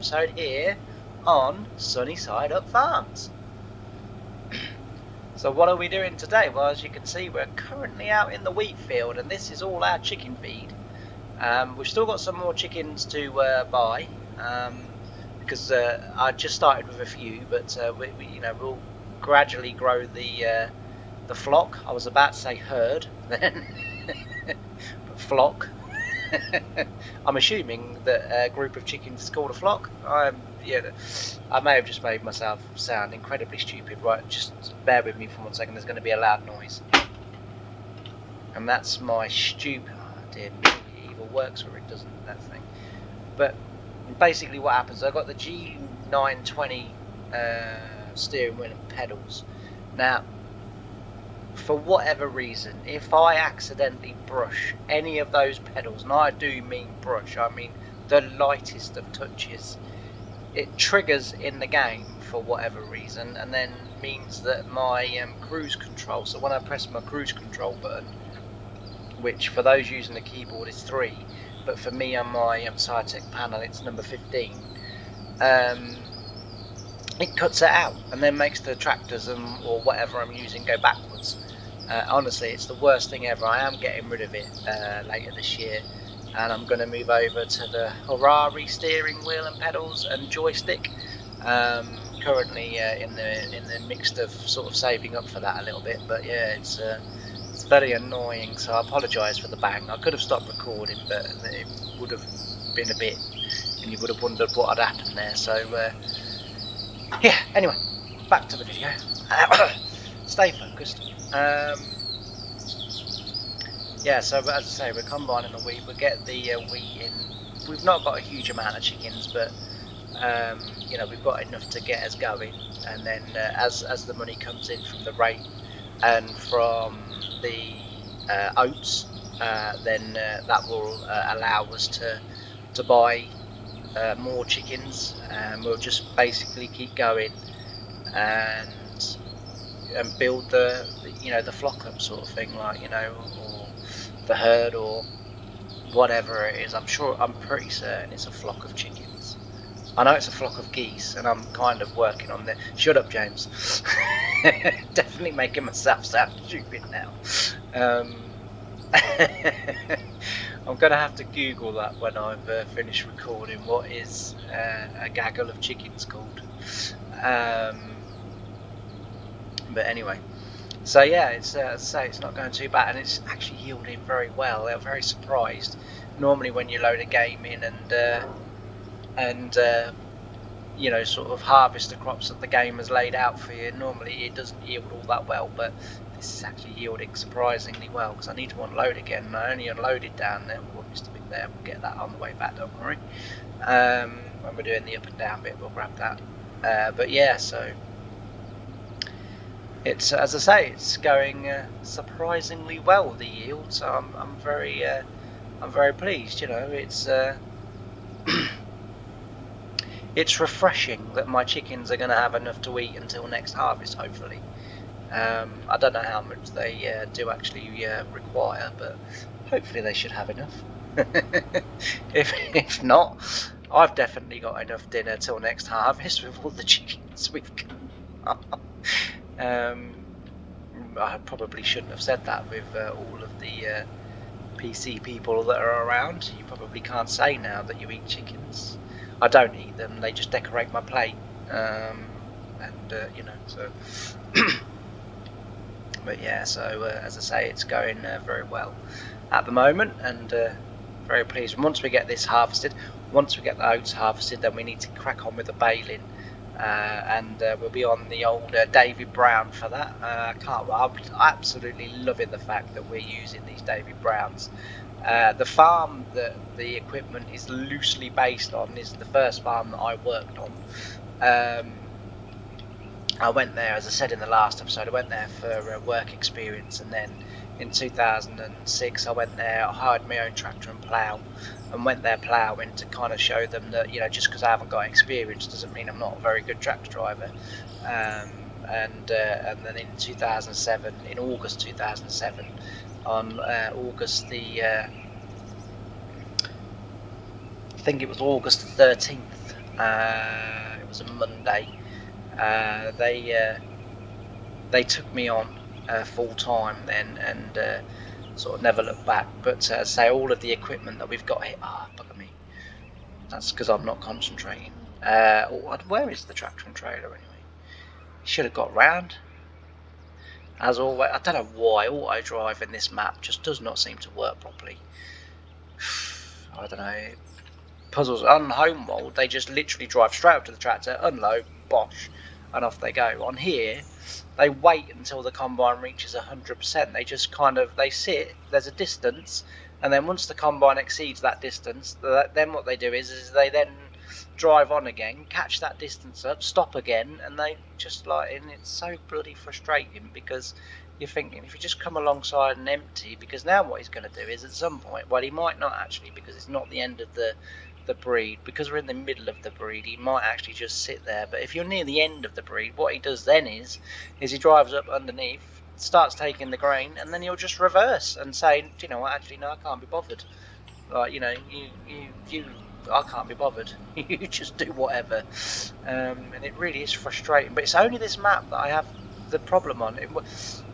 episode here on Sunny Side Up Farms. So what are we doing today? Well, as you can see, we're currently out in the wheat field, and this is all our chicken feed. We've still got some more chickens to buy, because I just started with a few, but we'll gradually grow the flock. I was about to say herd, then but flock. I'm assuming that a group of chickens is called a flock. I may have just made myself sound incredibly stupid. Right, just bear with me for 1 second. There's going to be a loud noise, and that's my stupid. Oh dear me, it either works or it doesn't. That thing. But basically, what happens? I've got the G920 steering wheel and pedals. Now, for whatever reason, if I accidentally brush any of those pedals, and I do mean brush, I mean the lightest of touches, it triggers in the game for whatever reason, and then means that my cruise control, so when I press my cruise control button, which for those using the keyboard is 3, but for me on my Cytec panel it's number 15, it cuts it out and then makes the tractors or whatever I'm using go backwards. Honestly, it's the worst thing ever. I am getting rid of it later this year, and I'm going to move over to the Ferrari steering wheel and pedals and joystick. Currently in the midst of sort of saving up for that a little bit, but yeah, it's very annoying. So I apologise for the bang. I could have stopped recording, but it would have been a bit, and you would have wondered what had happened there. So yeah. Anyway, back to the video. Stay focused. Yeah, so as I say, we're combining the wheat. We'll get the wheat in. We've not got a huge amount of chickens, but we've got enough to get us going. And then as the money comes in from the rate and from the oats, then that will allow us to buy more chickens, and we'll just basically keep going and build the flock up, sort of thing, like, or the herd or whatever it is. I'm pretty certain it's a flock of chickens. I know it's a flock of geese, and I'm kind of working on the. Shut up, James. Definitely making myself sound stupid now. I'm gonna have to Google that when I've finished recording. What is a gaggle of chickens called? But anyway, so yeah, it's it's not going too bad, and it's actually yielding very well. I'm very surprised. Normally, when you load a game in and sort of harvest the crops that the game has laid out for you, normally it doesn't yield all that well. But this is actually yielding surprisingly well, because I need to unload again. And I only unloaded down there. What used to be there? We'll get that on the way back. Don't worry. When we're doing the up and down bit, we'll grab that. But yeah, so. It's, as I say, it's going surprisingly well, the yield. So I'm very pleased. It's it's refreshing that my chickens are going to have enough to eat until next harvest, hopefully. I don't know how much they do actually require, but hopefully they should have enough. If not, I've definitely got enough dinner till next harvest with all the chickens we've got. I probably shouldn't have said that with all of the PC people that are around. You probably can't say now that you eat chickens. I don't eat them, they just decorate my plate. So but yeah, so as I say, it's going very well at the moment, and very pleased. And once we get this harvested, once we get the oats harvested, then we need to crack on with the baling. And we'll be on the old David Brown for that. I'm absolutely loving the fact that we're using these David Browns. The farm that the equipment is loosely based on is the first farm that I worked on. I went there, as I said in the last episode, I went there for work experience, and then in 2006 I went there, I hired my own tractor and plough, and went there ploughing to kind of show them that, just because I haven't got experience doesn't mean I'm not a very good tractor driver. And then in 2007, in August 2007, on August the I think it was August 13th, It was a Monday. They took me on full time then, and sort of never looked back. But say all of the equipment that we've got here, bugger me. That's because I'm not concentrating. Where is the tractor and trailer anyway? Should have got round. As always, I don't know why auto drive in this map just does not seem to work properly. I don't know. Puzzles on Homeworld, they just literally drive straight up to the tractor, unload, bosh, and off they go. On here, they wait until the combine reaches 100%. They just they sit, there's a distance, and then once the combine exceeds that distance, then what they do is they then drive on again, catch that distance up, stop again, and they just and it's so bloody frustrating because you're thinking if you just come alongside and empty, because now what he's going to do is at some point, well, he might not actually, because it's not the end of the breed, because we're in the middle of the breed, he might actually just sit there. But if you're near the end of the breed, what he does then is he drives up underneath, starts taking the grain, and then he'll just reverse and say, you know what, actually no, I can't be bothered. Like, you know, you I can't be bothered. You just do whatever. And it really is frustrating. But it's only this map that I have the problem on.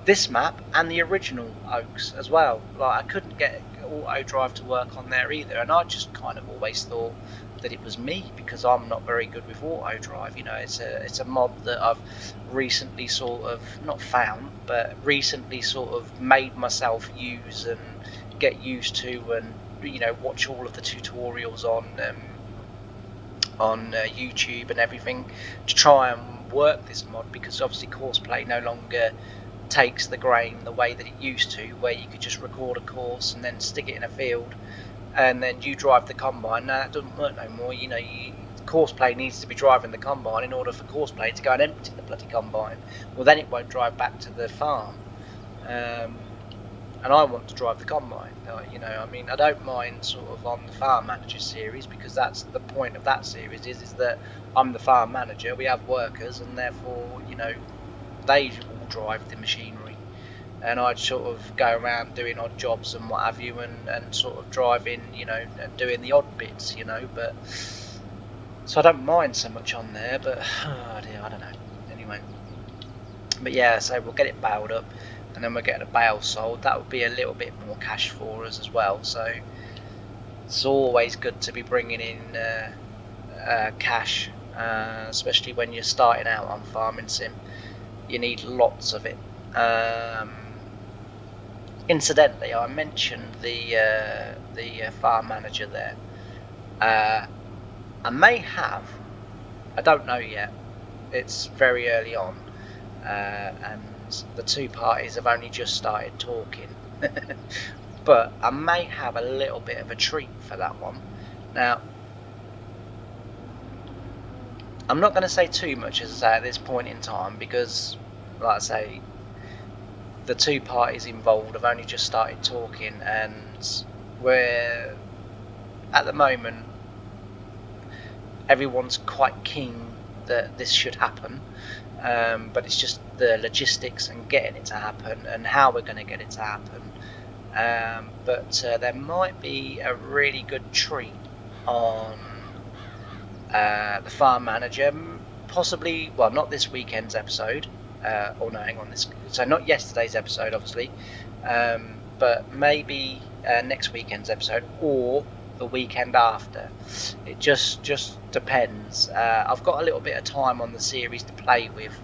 This map and the original Oaks as well. Like, I couldn't get auto drive to work on there either, and I just kind of always thought that it was me because I'm not very good with auto drive. You know, it's a mod that I've recently sort of not found, but recently sort of made myself use and get used to, and you know, watch all of the tutorials on YouTube and everything to try and work this mod, because obviously Courseplay no longer takes the grain the way that it used to, where you could just record a course and then stick it in a field and then you drive the combine. Now that doesn't work no more. You know, Courseplay needs to be driving the combine in order for Courseplay to go and empty the bloody combine. Well, then it won't drive back to the farm. And I want to drive the combine. You know, I mean, I don't mind sort of on the farm manager series, because that's the point of that series is that I'm the farm manager. We have workers, and therefore, you know, they all drive the machinery, and I'd sort of go around doing odd jobs and what have you, and sort of driving, you know, and doing the odd bits, you know. But so I don't mind so much on there, but oh dear, I don't know. Anyway, but yeah, so we'll get it baled up, and then we'll get the bale sold. That would be a little bit more cash for us as well. So it's always good to be bringing in cash, especially when you're starting out on Farming Sim. You need lots of it. Incidentally, I mentioned the farm manager there. I may have, I don't know yet. It's very early on, and the two parties have only just started talking. But I may have a little bit of a treat for that one. Now, I'm not going to say too much, as I say, at this point in time, because, like I say, the two parties involved have only just started talking, and we're, at the moment, everyone's quite keen that this should happen, but it's just the logistics and getting it to happen and how we're going to get it to happen. But there might be a really good treat on the farm manager, possibly, well, not this weekend's episode, or no, hang on, so not yesterday's episode, obviously, but maybe next weekend's episode, or the weekend after. It just depends. I've got a little bit of time on the series to play with,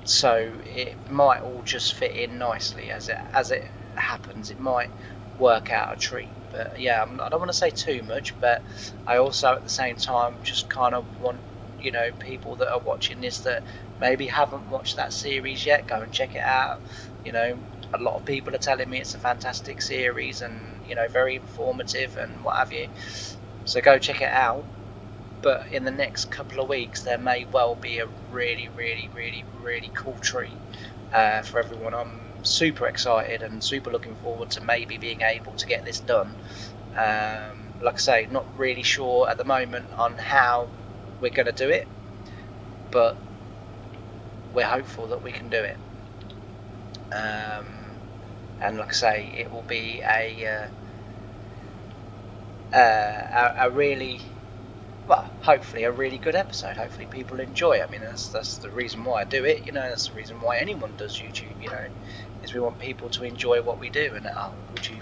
so it might all just fit in nicely as it happens. It might work out a treat. But yeah, I don't want to say too much, but I also at the same time just kind of want, you know, people that are watching this that maybe haven't watched that series yet, go and check it out. You know, a lot of people are telling me it's a fantastic series and, you know, very informative and what have you. So go check it out. But in the next couple of weeks, there may well be a really, really, really, really cool treat for everyone. I'm super excited and super looking forward to maybe being able to get this done. Like I say, not really sure at the moment on how we're going to do it, but we're hopeful that we can do it. And like I say, it will be a really well, hopefully a really good episode. Hopefully people enjoy it. I mean, that's the reason why I do it. You know, that's the reason why anyone does YouTube. You know, is we want people to enjoy what we do. And would you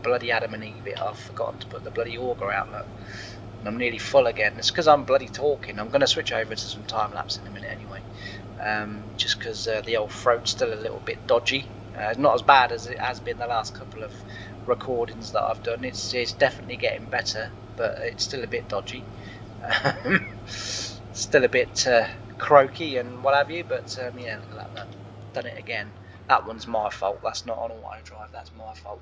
bloody Adam and Eve it? I've forgotten to put the bloody auger out. Look, and I'm nearly full again. It's because I'm bloody talking. I'm going to switch over to some time lapse in a minute anyway. Just because the old throat's still a little bit dodgy. Not as bad as it has been the last couple of recordings that I've done. It's definitely getting better, but it's still a bit dodgy. Still a bit croaky and what have you, but yeah, look at that. Done it again. That one's my fault. That's not on auto drive. That's my fault.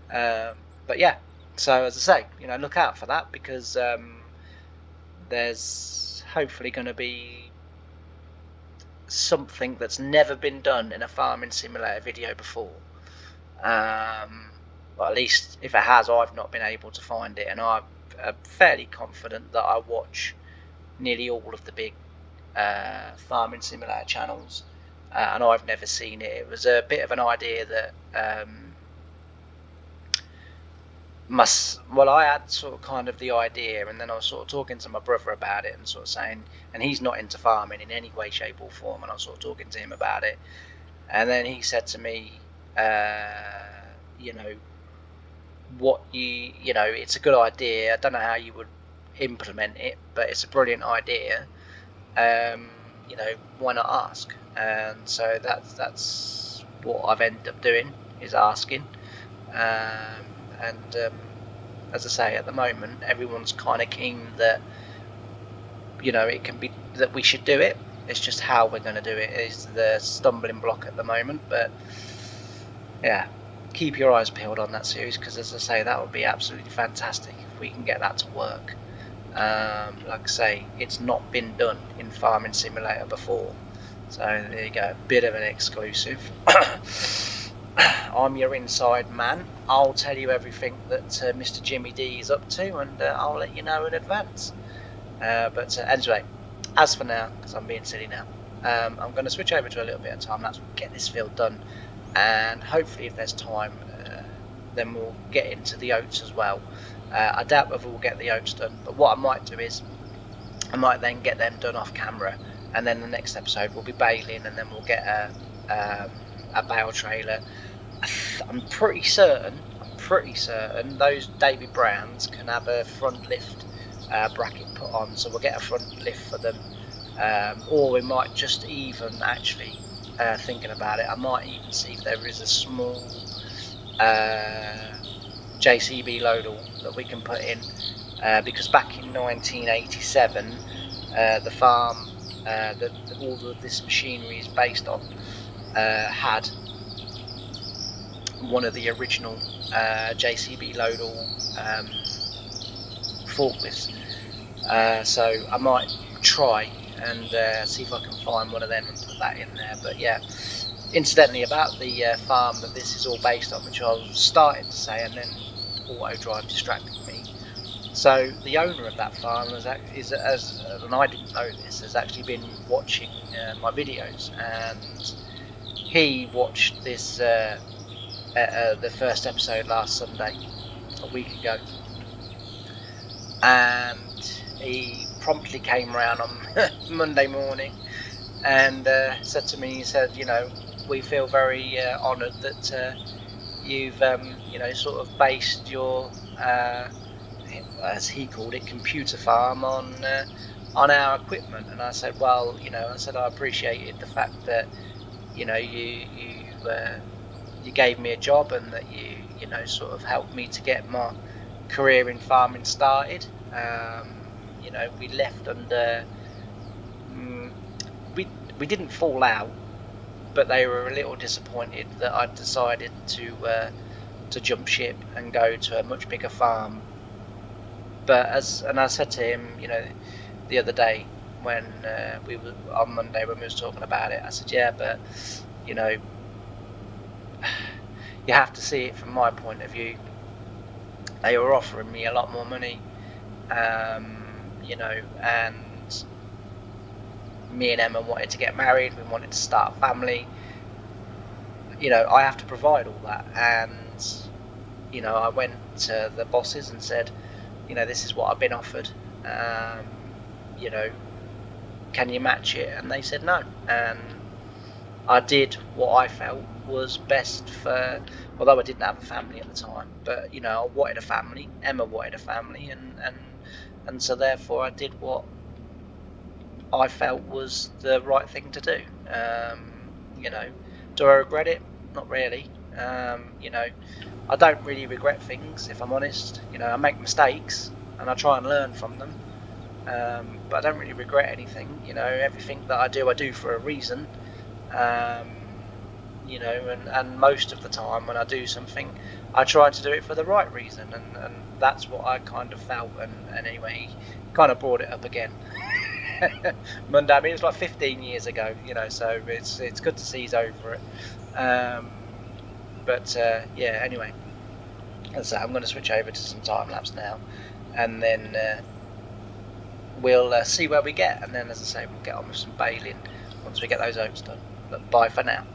But yeah, so as I say, you know, look out for that, because there's hopefully going to be something that's never been done in a farming simulator video before. Well, at least if it has, I've not been able to find it, and I'm fairly confident that I watch nearly all of the big farming simulator channels, and I've never seen it. It was a bit of an idea that I had sort of kind of the idea, and then I was sort of talking to my brother about it and sort of saying, and he's not into farming in any way, shape or form, and I was sort of talking to him about it, and then he said to me, you know, you know, it's a good idea. I don't know how you would implement it, but it's a brilliant idea. You know, why not ask? And so that's what I've ended up doing, is asking. And as I say, at the moment, everyone's kind of keen that, you know, it can be that we should do it. It's just how we're going to do it is the stumbling block at the moment. But yeah, keep your eyes peeled on that series, because as I say, that would be absolutely fantastic if we can get that to work. Like I say, it's not been done in Farming Simulator before, so there you go, a bit of an exclusive. I'm your inside man. I'll tell you everything that Mr. Jimmy D is up to, and I'll let you know in advance. But anyway, as for now, because I'm being silly now, I'm going to switch over to a little bit of time lapse, get this field done, and hopefully if there's time, then we'll get into the oats as well. I doubt whether we'll get the oats done, but what I might do is I might then get them done off camera, and then the next episode we'll be baling, and then we'll get a bale trailer. I'm pretty certain those David Browns can have a front lift bracket put on, so we'll get a front lift for them, or we might just even actually, thinking about it, I might even see if there is a small JCB loader that we can put in, because back in 1987 the farm that all of this machinery is based on had one of the original JCB loader forklifts, so I might try and see if I can find one of them and put that in there. But yeah, incidentally, about the farm that this is all based on, which I was starting to say, and then auto drive distracted me. So the owner of that farm and I didn't know this, has actually been watching my videos, and he watched this the first episode last Sunday, a week ago, and he promptly came around on Monday morning and said to me, he said, you know, we feel very honoured that you've you know, sort of based your as he called it, computer farm on our equipment. And I said, well, you know, I appreciated the fact that, you know, you gave me a job, and that you know, sort of helped me to get my career in farming started. You know, we left under we didn't fall out, but they were a little disappointed that I'd decided to jump ship and go to a much bigger farm. But I said to him, you know, the other day when we were on Monday when we was talking about it, I said, yeah, but you know, you have to see it from my point of view. They were offering me a lot more money, you know, and me and Emma wanted to get married, we wanted to start a family. You know, I have to provide all that, and you know, I went to the bosses and said, you know, this is what I've been offered, You know, can you match it? And they said no. And I did what I felt was best for, although I didn't have a family at the time, but you know, I wanted a family. Emma wanted a family, and so therefore I did what I felt was the right thing to do. You know, do I regret it? Not really. You know, I don't really regret things, if I'm honest. You know, I make mistakes and I try and learn from them, but I don't really regret anything. You know, everything that I do for a reason. You know, and most of the time when I do something, I try to do it for the right reason, and that's what I kind of felt. And anyway, he kind of brought it up again. Monday. I mean, it's like 15 years ago, you know, so it's good to see he's over it. But yeah, anyway, as I say, I'm going to switch over to some time lapse now, and then we'll see where we get, and then, as I say, we'll get on with some baling once we get those oats done. But bye for now.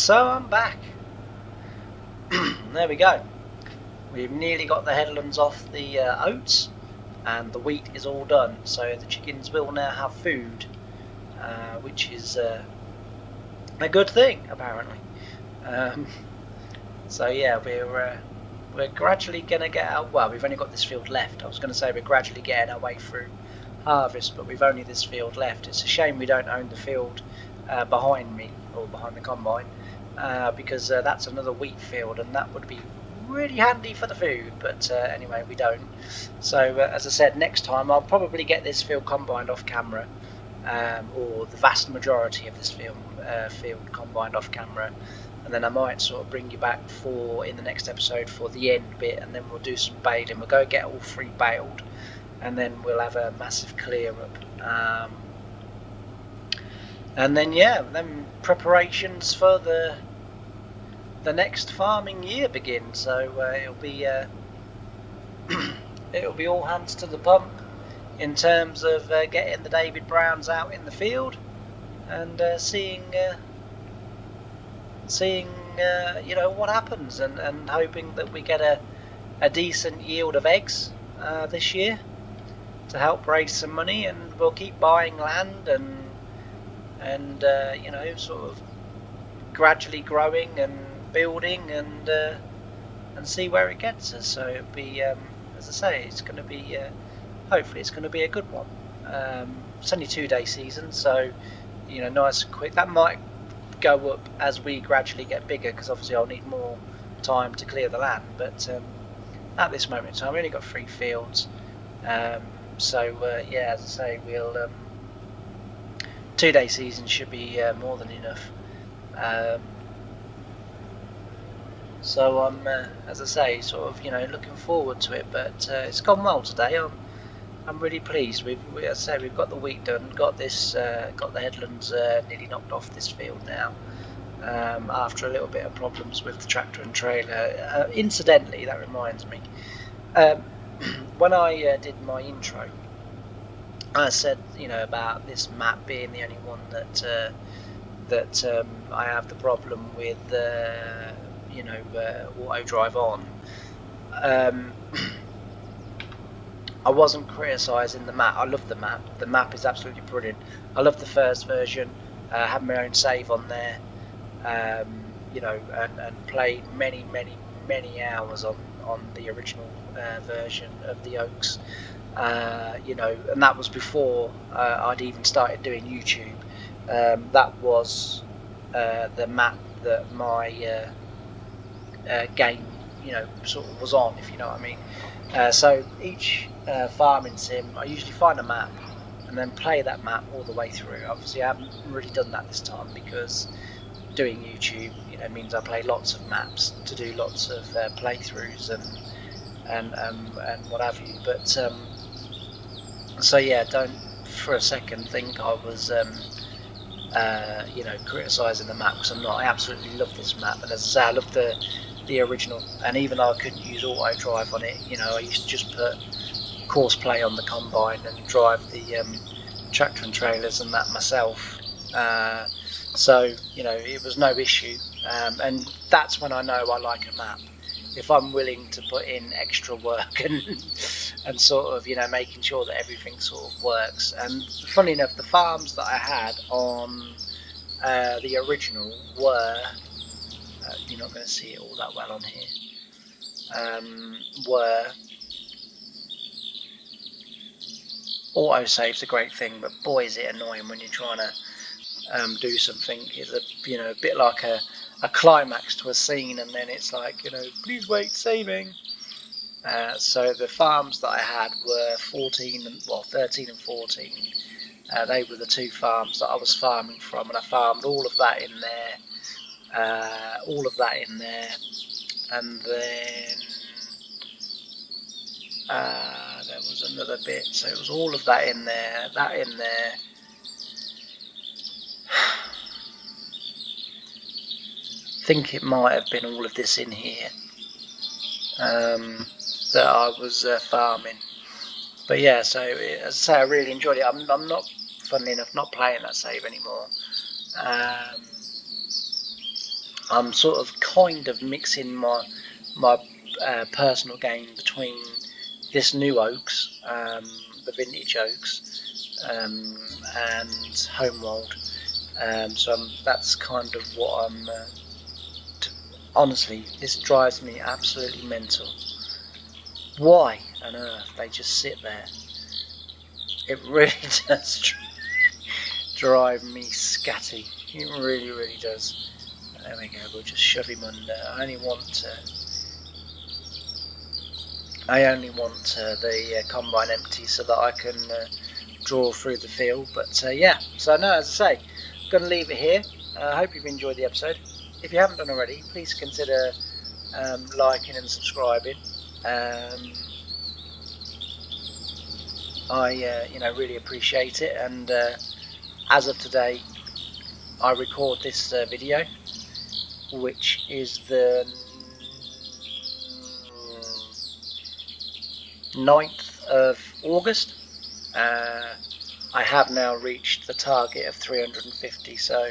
So I'm back. There we go. We've nearly got the headlands off the oats, and the wheat is all done. So the chickens will now have food, which is a good thing, apparently. So yeah, we're gradually gonna get out. Well, we've only got this field left. I was going to say we're gradually getting our way through harvest, but we've only this field left. It's a shame we don't own the field behind me, or behind the combine, because that's another wheat field, and that would be really handy for the food. But anyway, we don't. So as I said, next time I'll probably get this field combined off camera, or the vast majority of this field combined off camera. And then I might sort of bring you back in the next episode for the end bit, and then we'll do some baling. We'll go get all 3 baled, and then we'll have a massive clear up. And then yeah, then preparations for the next farming year begin. So it'll be all hands to the pump in terms of getting the David Browns out in the field and seeing you know, what happens, and hoping that we get a decent yield of eggs this year to help raise some money, and we'll keep buying land and you know, sort of gradually growing and building and see where it gets us. So it'll be, as I say, it's going to be hopefully it's going to be a good one. It's only 2-day season, so you know, nice and quick. That might go up as we gradually get bigger, because obviously I'll need more time to clear the land, but at this moment in time we only got 3 fields, so yeah, as I say, we'll 2-day season should be more than enough. So I'm as I say, sort of, you know, looking forward to it, but it's gone well today. I'm really pleased. As I say, we've got the wheat done, got the headlands nearly knocked off this field now, after a little bit of problems with the tractor and trailer. Incidentally, that reminds me, when I did my intro, I said, you know, about this map being the only one that I have the problem with, you know, auto drive on. I wasn't criticising the map. I love the map. The map is absolutely brilliant. I love the first version. I had my own save on there, you know, and played many hours on the original version of the Oaks. You know, and that was before I'd even started doing YouTube. That was the map that my game, you know, sort of was on, if you know what I mean. So each farming sim, I usually find a map and then play that map all the way through. Obviously I haven't really done that this time, because doing YouTube, you know, means I play lots of maps to do lots of playthroughs and what have you. But so yeah, don't for a second think I was you know, criticising the map, because I'm not. I absolutely love this map, and as I say, I love the original, and even though I couldn't use auto drive on it, you know, I used to just put course play on the combine and drive the tractor and trailers and that myself, so you know, it was no issue, and that's when I know I like a map, if I'm willing to put in extra work and sort of, you know, making sure that everything sort of works. And funny enough, the farms that I had on the original were, you're not going to see it all that well on here, were, autosave's a great thing, but boy is it annoying when you're trying to do something. It's a, you know, a bit like a climax to a scene, and then it's like, you know, please wait, saving. So the farms that I had were 13 and 14. They were the 2 farms that I was farming from, and I farmed all of that in there, and then there was another bit, so it was all of that in there, I think it might have been all of this in here that I was farming. But yeah, so as I say, I really enjoyed it. I'm not, funnily enough, not playing that save anymore. I'm sort of kind of mixing my personal game between this new oaks, the vintage oaks, and Homeworld. So that's kind of what I'm. Honestly, this drives me absolutely mental. Why on earth they just sit there? It really does drive me scatty. It really, really does. There we go. We'll just shove him under. I only want the combine empty so that I can draw through the field. But yeah, so no, as I say, I'm going to leave it here. I hope you've enjoyed the episode. If you haven't done already, please consider liking and subscribing. I really appreciate it, and as of today I record this video, which is the 9th of August. I have now reached the target of 350, so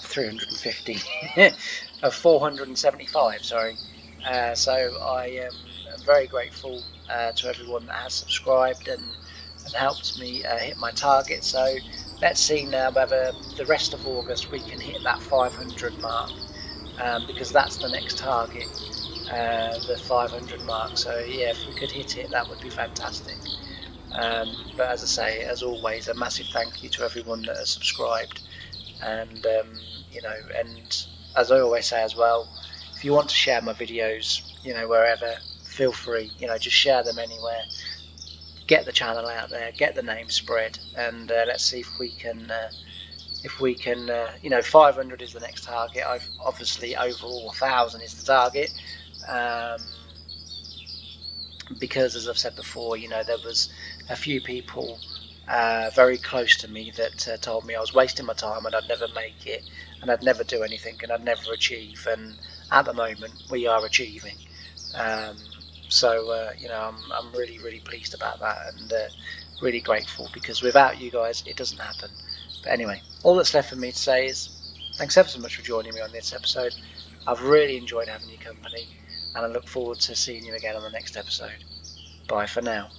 350 of 475, sorry. So I am very grateful to everyone that has subscribed and helped me hit my target. So let's see now whether the rest of August we can hit that 500 mark, because that's the next target, the 500 mark. So yeah, if we could hit it, that would be fantastic. But as I say, as always, a massive thank you to everyone that has subscribed, and and as I always say as well, if you want to share my videos, wherever, feel free, just share them anywhere. Get the channel out there, get the name spread, and let's see if we can 500 is the next target. I've obviously overall 1,000 is the target, because as I've said before, there was a few people very close to me that told me I was wasting my time and I'd never make it and I'd never do anything and I'd never achieve, and at the moment we are achieving. I'm really, really pleased about that, and really grateful, because without you guys it doesn't happen. But anyway, all that's left for me to say is thanks ever so much for joining me on this episode. I've really enjoyed having your company, and I look forward to seeing you again on the next episode. Bye for now.